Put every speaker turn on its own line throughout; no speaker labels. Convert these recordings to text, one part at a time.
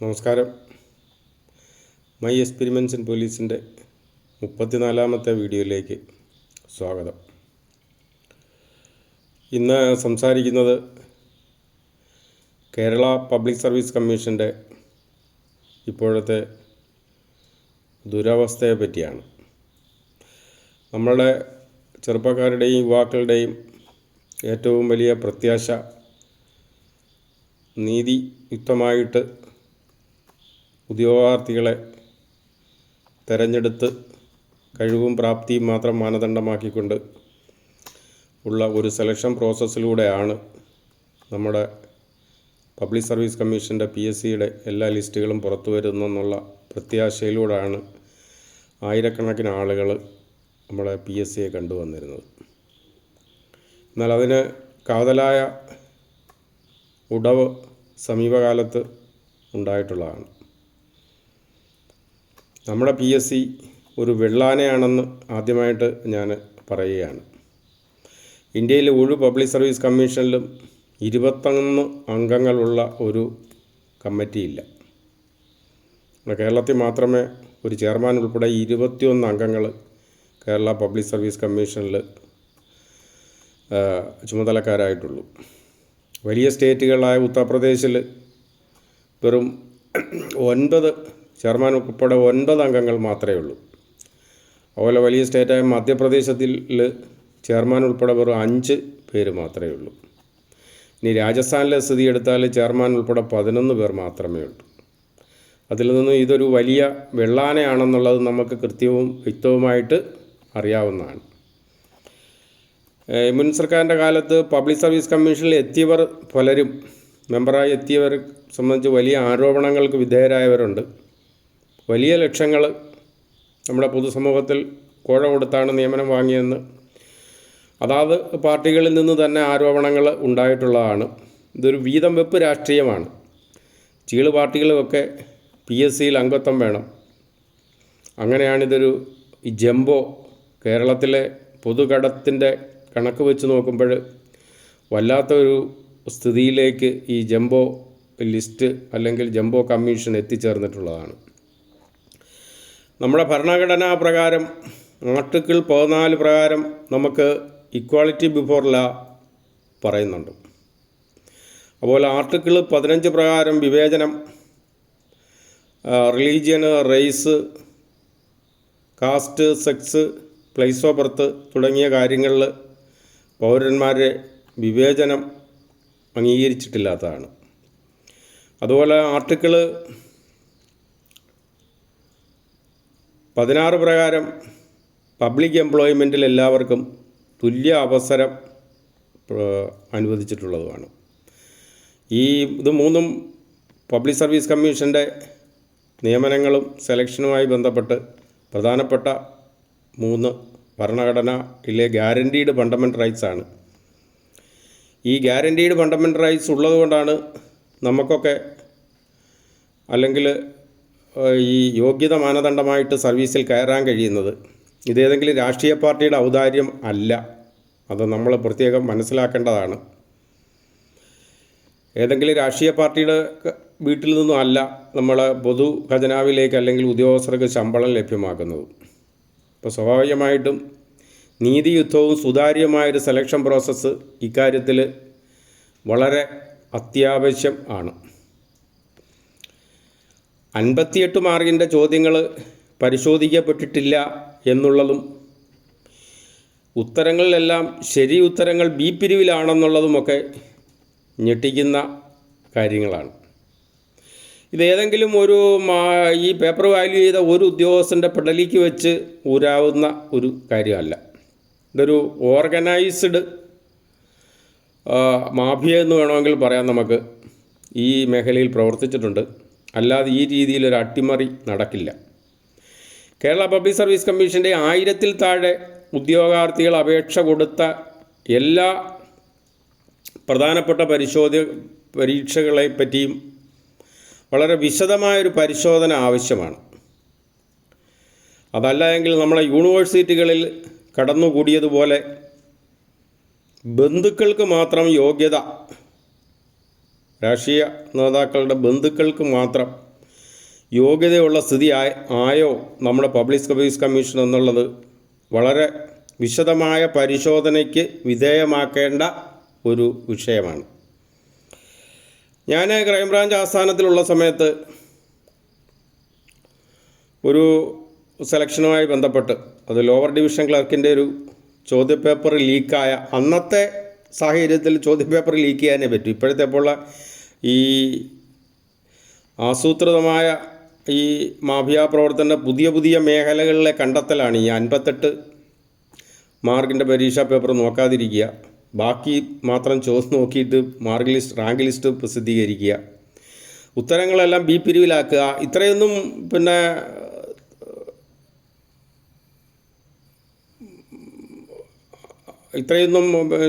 നമസ്കാരം. My experiments in പോലീസിൻ്റെ 34ാമത്തെ വീഡിയോയിലേക്ക് സ്വാഗതം. ഇന്ന് സംസാരിക്കുന്നത് കേരള പബ്ലിക് സർവീസ് കമ്മീഷൻ്റെ ഇപ്പോഴത്തെ ദുരവസ്ഥയെ പറ്റിയാണ്. നമ്മളുടെ ചെറുപ്പക്കാരുടെയും യുവാക്കളുടെയും ഏറ്റവും വലിയ പ്രത്യാശ നീതിയുക്തമായിട്ട് ഉദ്യോഗാർത്ഥികളെ തിരഞ്ഞെടുത്ത് കഴിവും പ്രാപ്തിയും മാത്രം മാനദണ്ഡമാക്കിക്കൊണ്ട് ഉള്ള ഒരു സെലക്ഷൻ പ്രോസസ്സിലൂടെയാണ് നമ്മുടെ പബ്ലിക് സർവീസ് കമ്മീഷൻ്റെ PSCയുടെ എല്ലാ ലിസ്റ്റുകളും പുറത്തു വരുന്നെന്നുള്ള പ്രത്യാശയിലൂടെയാണ് ആയിരക്കണക്കിന് ആളുകൾ നമ്മുടെ PSCയെ കണ്ടുവന്നിരുന്നത്. എന്നാൽ അതിന് കാതലായ ഉടവ് സമീപകാലത്ത് ഉണ്ടായിട്ടുള്ളതാണ്. നമ്മുടെ PSC ഒരു വെള്ളാനയാണെന്ന് ആദ്യമായിട്ട് ഞാൻ പറയുകയാണ്. ഇന്ത്യയിലെ ഒരു പബ്ലിക് സർവീസ് കമ്മീഷനിലും 21 അംഗങ്ങളുള്ള ഒരു കമ്മിറ്റിയില്ല. കേരളത്തിൽ മാത്രമേ ഒരു ചെയർമാൻ ഉൾപ്പെടെ 21 അംഗങ്ങൾ കേരള പബ്ലിക് സർവീസ് കമ്മീഷനിൽ ചുമതലക്കാരായിട്ടുള്ളൂ. വലിയ സ്റ്റേറ്റുകളായ ഉത്തർപ്രദേശിൽ വെറും 9 ചെയർമാൻ ഉൾപ്പെടെ 9 അംഗങ്ങൾ മാത്രമേ ഉള്ളൂ. അതുപോലെ വലിയ സ്റ്റേറ്റായ മധ്യപ്രദേശത്തിൽ ചെയർമാൻ ഉൾപ്പെടെ വെറും 5 പേര് മാത്രമേ ഉള്ളൂ. ഇനി രാജസ്ഥാനിലെ സ്ഥിതി എടുത്താൽ ചെയർമാൻ ഉൾപ്പെടെ 11 പേർ മാത്രമേ ഉള്ളൂ. അതിൽ നിന്നും ഇതൊരു വലിയ വെള്ളാനയാണെന്നുള്ളത് നമുക്ക് കൃത്യവും വ്യക്തവുമായിട്ട് അറിയാവുന്നതാണ്. മുൻ സർക്കാരിൻ്റെ കാലത്ത് പബ്ലിക് സർവീസ് കമ്മീഷനിൽ എത്തിയവർ പലരും മെമ്പറായി എത്തിയവർ സംബന്ധിച്ച് വലിയ ആരോപണങ്ങൾക്ക് വിധേയരായവരുണ്ട്. വലിയ ലക്ഷങ്ങൾ നമ്മുടെ പൊതുസമൂഹത്തിൽ കോഴ കൊടുത്താണ് നിയമനം വാങ്ങിയെന്ന് അതാത് പാർട്ടികളിൽ നിന്ന് തന്നെ ആരോപണങ്ങൾ ഉണ്ടായിട്ടുള്ളതാണ്. ഇതൊരു വീതം വെപ്പ് രാഷ്ട്രീയമാണ്. ചീള് പാർട്ടികളുമൊക്കെ PSCയിൽ അംഗത്വം വേണം. അങ്ങനെയാണിതൊരു ജംബോ കേരളത്തിലെ പൊതുകടത്തിൻ്റെ കണക്ക് വെച്ച് നോക്കുമ്പോൾ വല്ലാത്തൊരു സ്ഥിതിയിലേക്ക് ഈ ജംബോ ലിസ്റ്റ് അല്ലെങ്കിൽ ജംബോ കമ്മീഷൻ എത്തിച്ചേർന്നിട്ടുള്ളതാണ്. നമ്മുടെ ഭരണഘടനാ പ്രകാരം ആർട്ടിക്കിൾ 14 പ്രകാരം നമുക്ക് ഇക്വാളിറ്റി ബിഫോർ ലാ പറയുന്നുണ്ട്. അതുപോലെ ആർട്ടിക്കിൾ 15 പ്രകാരം വിവേചനം, റിലീജിയന്, race, caste, sex, place of birth തുടങ്ങിയ കാര്യങ്ങളിൽ പൗരന്മാരെ വിവേചനം അംഗീകരിച്ചിട്ടില്ലാത്തതാണ്. അതുപോലെ ആർട്ടിക്കിൾ 16 പ്രകാരം പബ്ലിക് എംപ്ലോയ്മെൻറ്റിൽ എല്ലാവർക്കും തുല്യ അവസരം അനുവദിച്ചിട്ടുള്ളതുമാണ്. ഇത് മൂന്നും പബ്ലിക് സർവീസ് കമ്മീഷൻ്റെ നിയമനങ്ങളും സെലക്ഷനുമായി ബന്ധപ്പെട്ട് പ്രധാനപ്പെട്ട 3 ഭരണഘടനയിലെ ഗ്യാരൻറ്റീഡ് ഫണ്ടമെൻ്റൽ റൈറ്റ്സ് ആണ്. ഈ ഗ്യാരൻറ്റീഡ് ഫണ്ടമെൻ്റൽ റൈറ്റ്സ് ഉള്ളതുകൊണ്ടാണ് നമുക്കൊക്കെ അല്ലെങ്കിൽ ഈ യോഗ്യത മാനദണ്ഡമായിട്ട് സർവീസിൽ കയറാൻ കഴിയുന്നത്. ഇതേതെങ്കിലും രാഷ്ട്രീയ പാർട്ടിയുടെ ഔദാര്യം അല്ല. അത് നമ്മൾ പ്രത്യേകം മനസ്സിലാക്കേണ്ടതാണ്. ഏതെങ്കിലും രാഷ്ട്രീയ പാർട്ടിയുടെ വീട്ടിൽ നിന്നും അല്ല നമ്മൾ പൊതു ഖജനാവിലേക്ക് അല്ലെങ്കിൽ ഉദ്യോഗസ്ഥർക്ക് ശമ്പളം ലഭ്യമാക്കുന്നത്. അപ്പോൾ സ്വാഭാവികമായിട്ടും നീതിയുക്തവും സുതാര്യമായൊരു സെലക്ഷൻ പ്രോസസ്സ് ഇക്കാര്യത്തിൽ വളരെ അത്യാവശ്യം ആണ്. 58 മാർക്കിൻ്റെ ചോദ്യങ്ങൾ പരിശോധിക്കപ്പെട്ടിട്ടില്ല എന്നുള്ളതും ഉത്തരങ്ങളിലെല്ലാം ശരി ഉത്തരങ്ങൾ B പിരിവിലാണെന്നുള്ളതുമൊക്കെ ഞെട്ടിക്കുന്ന കാര്യങ്ങളാണ്. ഇതേതെങ്കിലും ഒരു ഈ പേപ്പർ വാല്യൂ ചെയ്ത ഒരു ഉദ്യോഗസ്ഥൻ്റെ പെടലിക്ക് വെച്ച് ഊരാവുന്ന ഒരു കാര്യമല്ല. ഇതൊരു ഓർഗനൈസ്ഡ് മാഫിയ എന്ന് വേണമെങ്കിൽ പറയാം. നമുക്ക് ഈ മേഖലയിൽ പ്രവർത്തിച്ചിട്ടുണ്ട്. അല്ലാതെ ഈ രീതിയിലൊരു അട്ടിമറി നടക്കില്ല. കേരള പബ്ലിക് സർവീസ് കമ്മീഷൻ്റെ 1000-ൽ താഴെ ഉദ്യോഗാർത്ഥികൾ അപേക്ഷ കൊടുത്ത എല്ലാ പ്രധാനപ്പെട്ട പരീക്ഷകളെ പറ്റിയും വളരെ വിശദമായൊരു പരിശോധന ആവശ്യമാണ്. അതല്ല എങ്കിൽ നമ്മളെ യൂണിവേഴ്സിറ്റികളിൽ കടന്നുകൂടിയതുപോലെ ബന്ധുക്കൾക്ക് മാത്രം യോഗ്യത രാഷ്ട്രീയ നേതാക്കളുടെ ബന്ധുക്കൾക്ക് മാത്രം യോഗ്യതയുള്ള സ്ഥിതി ആയോ നമ്മുടെ പബ്ലിക് സർവീസ് കമ്മീഷൻ എന്നുള്ളത് വളരെ വിശദമായ പരിശോധനയ്ക്ക് വിധേയമാക്കേണ്ട ഒരു വിഷയമാണ്. ഞാൻ ക്രൈംബ്രാഞ്ച് ആസ്ഥാനത്തിലുള്ള സമയത്ത് ഒരു സെലക്ഷനുമായി ബന്ധപ്പെട്ട് അത് ലോവർ ഡിവിഷൻ ക്ലർക്കിൻ്റെ ഒരു ചോദ്യപേപ്പർ ലീക്കായ അന്നത്തെ സാഹചര്യത്തിൽ ചോദ്യപേപ്പർ ലീക്ക് ചെയ്യാനേ പറ്റും. ഇപ്പോഴത്തെ പോലുള്ള ഈ ആസൂത്രിതമായ ഈ മാഫിയ പ്രവർത്തന പുതിയ പുതിയ മേഖലകളിലെ കണ്ടെത്തലാണ് ഈ 58 മാർക്കിൻ്റെ പരീക്ഷാ പേപ്പർ നോക്കാതിരിക്കുക, ബാക്കി മാത്രം നോക്കിയിട്ട് റാങ്ക് ലിസ്റ്റ് പ്രസിദ്ധീകരിക്കുക, ഉത്തരങ്ങളെല്ലാം ബി പിരിവിലാക്കുക. ഇത്രയൊന്നും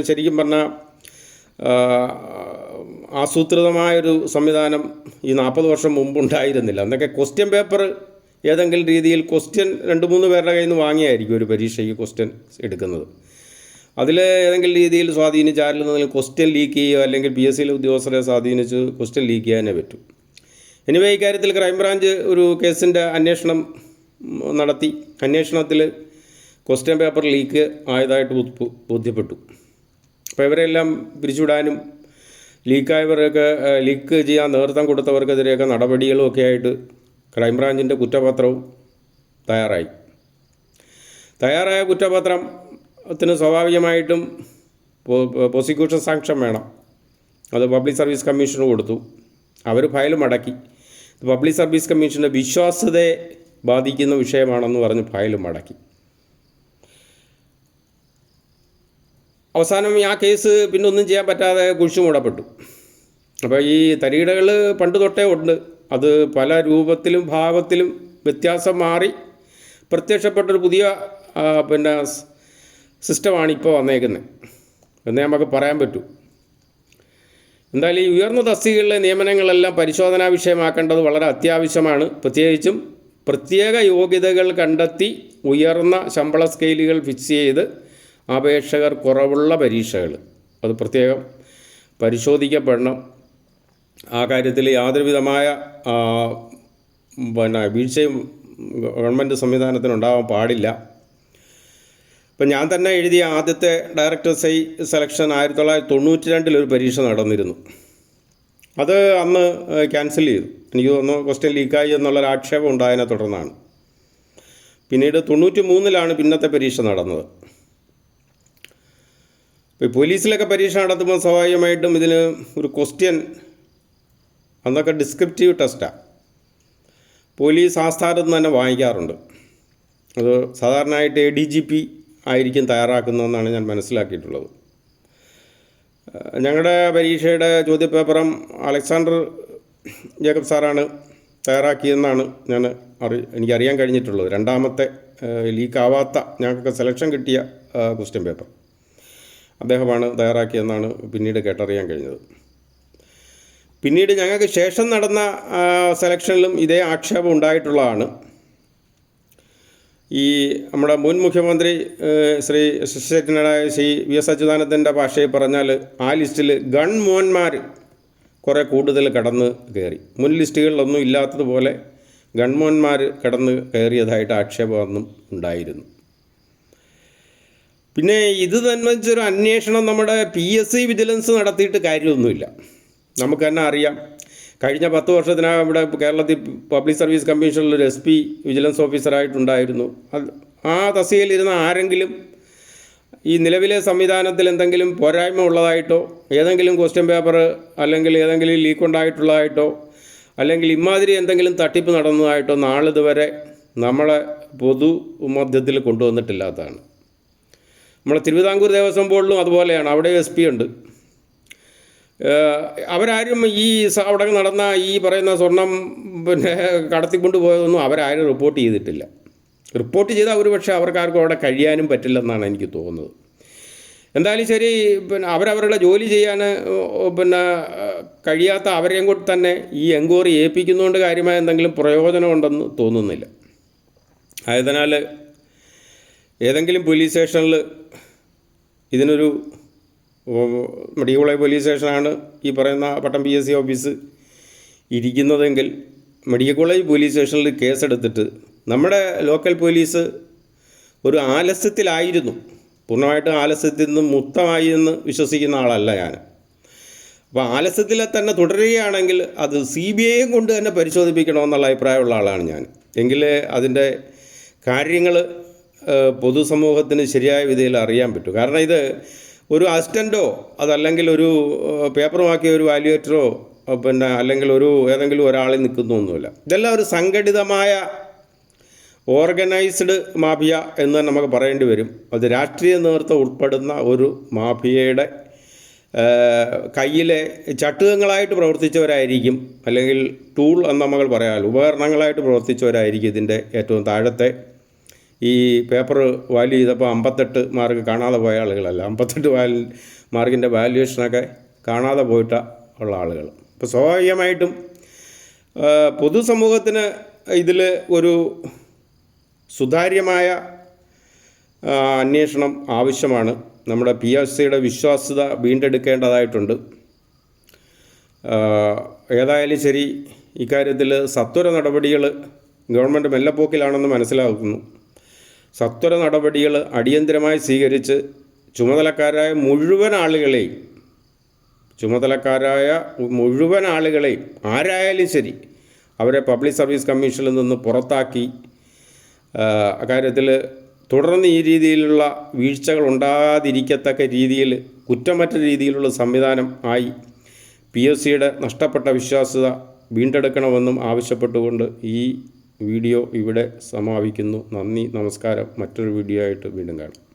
ശരിക്കും പറഞ്ഞാൽ ആസൂത്രിതമായൊരു സംവിധാനം ഈ 40 വർഷം മുമ്പുണ്ടായിരുന്നില്ല. അന്നൊക്കെ ക്വസ്റ്റ്യൻ പേപ്പർ ഏതെങ്കിലും രീതിയിൽ ക്വസ്റ്റ്യൻ 2-3 പേരുടെ കയ്യിൽ നിന്ന് വാങ്ങിയായിരിക്കും ഒരു പരീക്ഷയ്ക്ക് ക്വസ്റ്റ്യൻ എടുക്കുന്നത്. അതിൽ ഏതെങ്കിലും രീതിയിൽ സ്വാധീനിച്ച് ആരിൽ നിന്നെങ്കിലും ക്വസ്റ്റ്യൻ ലീക്ക് ചെയ്യുകയോ അല്ലെങ്കിൽ PSCയിലെ ഉദ്യോഗസ്ഥരെ സ്വാധീനിച്ച് ക്വസ്റ്റ്യൻ ലീക്ക് ചെയ്യാനേ പറ്റും. എനിവേ ഇക്കാര്യത്തിൽ ക്രൈംബ്രാഞ്ച് ഒരു കേസിൻ്റെ അന്വേഷണം നടത്തി. അന്വേഷണത്തിൽ ക്വസ്റ്റ്യൻ പേപ്പർ ലീക്ക് ആയതായിട്ട് ബോധ്യപ്പെട്ടു. അപ്പോൾ ഇവരെല്ലാം പിരിച്ചുവിടാനും ലീക്ക് ചെയ്യാൻ നേതൃത്വം കൊടുത്തവർക്കെതിരെയൊക്കെ നടപടികളും ഒക്കെ ആയിട്ട് ക്രൈംബ്രാഞ്ചിൻ്റെ കുറ്റപത്രവും തയ്യാറായ കുറ്റപത്രത്തിന് സ്വാഭാവികമായിട്ടും പ്രോസിക്യൂഷൻ സാങ്ഷൻ വേണം. അത് പബ്ലിക് സർവീസ് കമ്മീഷന് കൊടുത്തു. അവർ ഫയൽ മടക്കി. പബ്ലിക് സർവീസ് കമ്മീഷൻ്റെ വിശ്വാസ്യതയെ ബാധിക്കുന്ന വിഷയമാണെന്ന് പറഞ്ഞ് ഫയൽ മടക്കി. അവസാനം ആ കേസ് പിന്നെ ഒന്നും ചെയ്യാൻ പറ്റാതെ കുഴിച്ചു മൂടപ്പെട്ടു. അപ്പോൾ ഈ തരികിടകൾ പണ്ട് തൊട്ടേ ഉണ്ട്. അത് പല രൂപത്തിലും ഭാവത്തിലും വ്യത്യാസം മാറി പ്രത്യക്ഷപ്പെട്ടൊരു പുതിയ സിസ്റ്റമാണ് ഇപ്പോൾ വന്നേക്കുന്നത് എന്നേ നമുക്ക് പറയാൻ പറ്റൂ. എന്തായാലും ഈ ഉയർന്ന തസ്തികകളിലെ നിയമനങ്ങളെല്ലാം പരിശോധനാ വിഷയമാക്കേണ്ടത് വളരെ അത്യാവശ്യമാണ്. പ്രത്യേകിച്ചും പ്രത്യേക യോഗ്യതകൾ കണ്ടെത്തി ഉയർന്ന ശമ്പള സ്കെയിലുകൾ ഫിക്സ് ചെയ്ത് അപേക്ഷകർ കുറവുള്ള പരീക്ഷകൾ അത് പ്രത്യേകം പരിശോധിക്കപ്പെടണം. ആ കാര്യത്തിൽ യാതൊരുവിധമായ വീഴ്ചയും ഗവൺമെൻറ് സംവിധാനത്തിനുണ്ടാകാൻ പാടില്ല. ഇപ്പം ഞാൻ തന്നെ എഴുതിയ ആദ്യത്തെ ഡയറക്ടേഴ്സ് സെലക്ഷൻ 1992 ഒരു പരീക്ഷ നടന്നിരുന്നു. അത് അന്ന് ക്യാൻസൽ ചെയ്തു. എനിക്ക് തോന്നുന്നു ക്വസ്റ്റ്യൻ ലീക്കായി എന്നുള്ളൊരു ആക്ഷേപം ഉണ്ടായതിനെ തുടർന്നാണ്. പിന്നീട് 93 പിന്നത്തെ പരീക്ഷ നടന്നത്. ഇപ്പോൾ പോലീസിലൊക്കെ പരീക്ഷ നടത്തുമ്പോൾ സ്വാഭാവികമായിട്ടും ഇതിന് ഒരു ക്വസ്റ്റ്യൻ അന്നൊക്കെ ഡിസ്ക്രിപ്റ്റീവ് ടെസ്റ്റാണ്. പോലീസ് ആസ്ഥാനത്ത് തന്നെ വാങ്ങിക്കാറുണ്ട്. അത് സാധാരണയായിട്ട് ADGP ആയിരിക്കും തയ്യാറാക്കുന്നതെന്നാണ് ഞാൻ മനസ്സിലാക്കിയിട്ടുള്ളത്. ഞങ്ങളുടെ പരീക്ഷയുടെ ചോദ്യപേപ്പറും അലക്സാണ്ടർ ജേക്കബ് സാറാണ് തയ്യാറാക്കിയെന്നാണ് എനിക്കറിയാൻ കഴിഞ്ഞിട്ടുള്ളത്. രണ്ടാമത്തെ ലീക്കാവാത്ത ഞങ്ങൾക്ക് സെലക്ഷൻ കിട്ടിയ ക്വസ്റ്റ്യൻ പേപ്പർ അദ്ദേഹമാണ് തയ്യാറാക്കിയെന്നാണ് പിന്നീട് കേട്ടറിയാൻ കഴിഞ്ഞത്. പിന്നീട് ഞങ്ങൾക്ക് ശേഷം നടന്ന സെലക്ഷനിലും ഇതേ ആക്ഷേപം ഉണ്ടായിട്ടുള്ളതാണ്. ഈ നമ്മുടെ മുൻ മുഖ്യമന്ത്രി ശ്രീ VS അച്യുതാനന്ദൻ്റെ ഭാഷയിൽ പറഞ്ഞാൽ ആ ലിസ്റ്റിൽ ഗൺമോന്മാർ കുറേ കൂടുതൽ കടന്ന് കയറി. മുൻ ലിസ്റ്റുകളിലൊന്നും ഇല്ലാത്തതുപോലെ ഗൺമോന്മാർ കടന്ന് കയറിയതായിട്ട് ആക്ഷേപമൊന്നും ഉണ്ടായിരുന്നു. പിന്നെ ഇത് തന്നെ വെച്ചൊരു അന്വേഷണം നമ്മുടെ PSC വിജിലൻസ് നടത്തിയിട്ട് കാര്യമൊന്നുമില്ല. നമുക്ക് തന്നെ അറിയാം, കഴിഞ്ഞ 10 വർഷത്തിനകം ഇവിടെ കേരളത്തിൽ പബ്ലിക് സർവീസ് കമ്മീഷനിൽ ഒരു SP വിജിലൻസ് ഓഫീസറായിട്ടുണ്ടായിരുന്നു. ആ തസ്തികയിലിരുന്ന ആരെങ്കിലും ഈ നിലവിലെ സംവിധാനത്തിൽ എന്തെങ്കിലും പോരായ്മ ഉള്ളതായിട്ടോ ഏതെങ്കിലും ക്വസ്റ്റ്യൻ പേപ്പർ അല്ലെങ്കിൽ ഏതെങ്കിലും ലീക്ക് ഉണ്ടായിട്ടുള്ളതായിട്ടോ അല്ലെങ്കിൽ ഇമാതിരി എന്തെങ്കിലും തട്ടിപ്പ് നടന്നതായിട്ടോ നാളിതുവരെ നമ്മളെ പൊതുമധ്യത്തിൽ കൊണ്ടുവന്നിട്ടില്ലാത്തതാണ്. നമ്മളെ തിരുവിതാംകൂർ ദേവസ്വം ബോർഡിലും അതുപോലെയാണ്. അവിടെ SP ഉണ്ട്. അവരാരും അവിടെ നടന്ന ഈ പറയുന്ന സ്വർണം കടത്തിക്കൊണ്ട് പോയതൊന്നും അവരാരും റിപ്പോർട്ട് ചെയ്തിട്ടില്ല. റിപ്പോർട്ട് ചെയ്താൽ ഒരുപക്ഷെ അവർക്കാർക്കും അവിടെ കഴിയാനും പറ്റില്ലെന്നാണ് എനിക്ക് തോന്നുന്നത്. എന്തായാലും ശരി, അവരവരുടെ ജോലി ചെയ്യാൻ കഴിയാത്ത അവരെയും കൂടി തന്നെ ഈ എൻക്വയറി ഏൽപ്പിക്കുന്നതുകൊണ്ട് കാര്യമായ എന്തെങ്കിലും പ്രയോജനമുണ്ടെന്ന് തോന്നുന്നില്ല. ആയതിനാൽ ഏതെങ്കിലും പോലീസ് സ്റ്റേഷനിൽ ഇതിനൊരു മെഡിക്കൽ കോളേജ് പോലീസ് സ്റ്റേഷനാണ് ഈ പറയുന്ന പട്ടം PSC ഓഫീസ് ഇരിക്കുന്നതെങ്കിൽ മെഡിക്കൽ കോളേജ് പോലീസ് സ്റ്റേഷനിൽ കേസെടുത്തിട്ട് നമ്മുടെ ലോക്കൽ പോലീസ് ഒരു ആലസ്യത്തിലായിരുന്നു, പൂർണ്ണമായിട്ടും ആലസ്യത്തിൽ നിന്ന് മുക്തമായി എന്ന് വിശ്വസിക്കുന്ന ആളല്ല ഞാൻ. അപ്പോൾ ആലസ്യത്തിൽ തന്നെ തുടരുകയാണെങ്കിൽ അത് CBI കൊണ്ട് തന്നെ പരിശോധിപ്പിക്കണമെന്നുള്ള അഭിപ്രായമുള്ള ആളാണ് ഞാൻ. എങ്കിലേ അതിൻ്റെ കാര്യങ്ങൾ പൊതുസമൂഹത്തിന് ശരിയായ വിധയിൽ അറിയാൻ പറ്റും. കാരണം ഇത് ഒരു അസിസ്റ്റൻറ്റോ അതല്ലെങ്കിൽ ഒരു പേപ്പറുമാക്കിയ ഒരു വാല്യുവേറ്ററോ പിന്നെ അല്ലെങ്കിൽ ഏതെങ്കിലും ഒരാളിൽ നിൽക്കുന്നൊന്നുമില്ല. ഇതെല്ലാം ഒരു സംഘടിതമായ ഓർഗനൈസ്ഡ് മാഫിയ എന്ന് തന്നെ നമുക്ക് പറയേണ്ടി വരും. അത് രാഷ്ട്രീയ നേതൃത്വം ഉൾപ്പെടുന്ന ഒരു മാഫിയയുടെ കയ്യിലെ ചട്ടുകങ്ങളായിട്ട് പ്രവർത്തിച്ചവരായിരിക്കും, അല്ലെങ്കിൽ ടൂൾ എന്ന് നമ്മൾ പറയാമല്ലോ, ഉപകരണങ്ങളായിട്ട് പ്രവർത്തിച്ചവരായിരിക്കും ഇതിൻ്റെ ഏറ്റവും താഴത്തെ. ഈ പേപ്പർ വാല്യൂ ചെയ്തപ്പോൾ 58 മാർക്ക് കാണാതെ പോയ ആളുകളല്ല, 58 മാർക്കിൻ്റെ വാല്യുവേഷനൊക്കെ കാണാതെ ഉള്ള ആളുകൾ. അപ്പോൾ സ്വാഭാവികമായിട്ടും പൊതുസമൂഹത്തിന് ഇതിൽ ഒരു സുതാര്യമായ അന്വേഷണം ആവശ്യമാണ്. നമ്മുടെ PSCയുടെ വിശ്വാസ്യത വീണ്ടെടുക്കേണ്ടതായിട്ടുണ്ട്. ഏതായാലും ശരി, ഇക്കാര്യത്തിൽ സത്വര നടപടികൾ ഗവൺമെൻറ് മെല്ലപ്പോക്കിലാണെന്ന് മനസ്സിലാക്കുന്നു. സത്വര നടപടികൾ അടിയന്തരമായി സ്വീകരിച്ച് ചുമതലക്കാരായ മുഴുവൻ ആളുകളെയും ആരായാലും ശരി അവരെ പബ്ലിക് സർവീസ് കമ്മീഷനിൽ നിന്ന് പുറത്താക്കി അക്കാര്യത്തിൽ തുടർന്ന് ഈ രീതിയിലുള്ള വീഴ്ചകൾ ഉണ്ടാകാതിരിക്കത്തക്ക രീതിയിൽ കുറ്റമറ്റ രീതിയിലുള്ള സംവിധാനം ആയി PSCയുടെ നഷ്ടപ്പെട്ട വിശ്വാസ്യത വീണ്ടെടുക്കണമെന്നും ആവശ്യപ്പെട്ടുകൊണ്ട് ഈ വീഡിയോ ഇവിടെ സമാപിക്കുന്നു. നന്ദി, നമസ്കാരം. മറ്റൊരു വീഡിയോ ആയിട്ട് വീണ്ടും കാണാം.